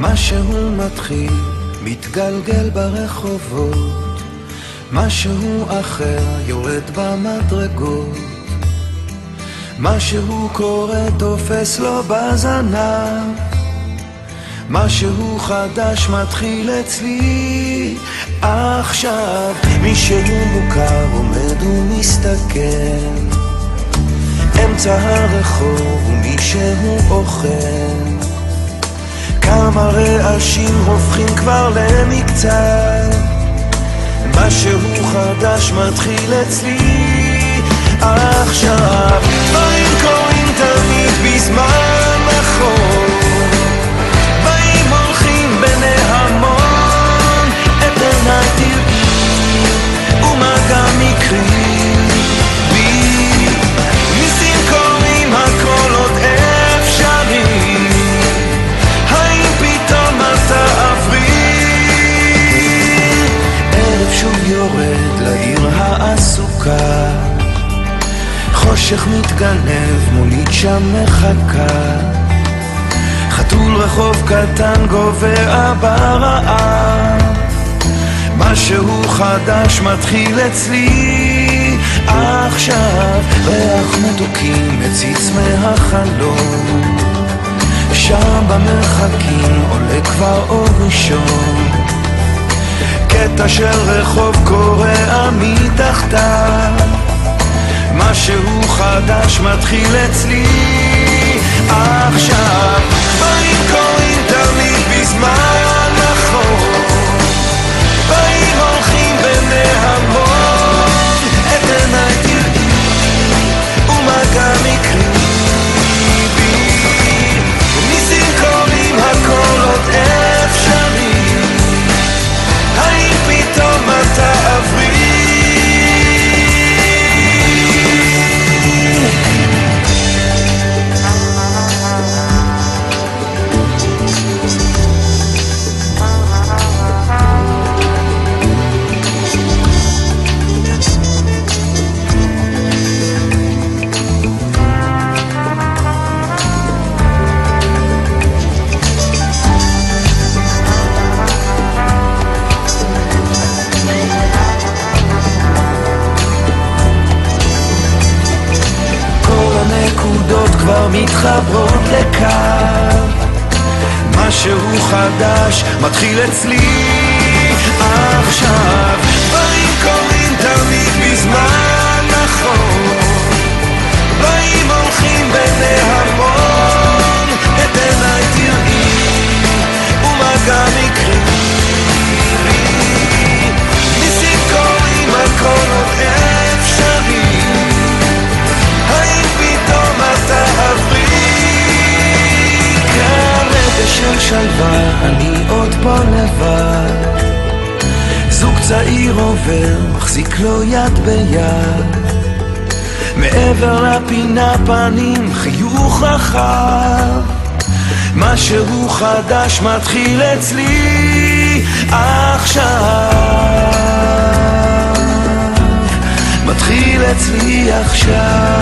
משהו מתחיל, מתגלגל ברחובות, משהו אחר יורד במדרגות, משהו קורה תופס לו בזנב, משהו חדש מתחיל אצלי עכשיו. מישהו מוכר עומד ומסתכל אמצע הרחוב ומישהו אוכל, כמה רעשים הופכים כבר למקצת, משהו חדש מתחיל אצלי עכשיו. דברים קורים תמיד בזמן נכון, באים הולכים בני המון, את עיניי תראי ומגע מקרי בי, ניסים קורים הכל עוד אפשרי, האם פתאום אתה עברי? ערב שוב יורד לעיר העסוקה, חושך מתגנב מולית שם מחכה, חתול רחוב קטן גובע ברעב, משהו חדש מתחיל אצלי עכשיו. ריח מתוקים מציץ מהחלום, שם במרחקים עולה כבר אור ראשון, קטע של רחוב קורע מתחתיו, משהו חדש מתחיל אצלי עכשיו. דברים קורים תמיד בזמן נכון, באים הולכים בני המון, את עיניי תראי ומגע מקרי בי, ניסים קורים הכל עוד אפשרי, האם פתאום אתה עברי? כבר מתחברות לקו, משהו חדש מתחיל אצלי עכשיו. דברים קורים תמיד בזמן נכון, באים הולכים בני המון, את עיניי תראי ומגע מקרי בי, ניסים קורים הכל עוד אפשרי, האם פתאום אתה עברי? כרגע של שלווה אני עוד פה לבד, זוג צעיר עובר מחזיק לו יד ביד, מעבר לפינה פנים חיוך רחב, משהו חדש מתחיל אצלי עכשיו, מתחיל אצלי עכשיו.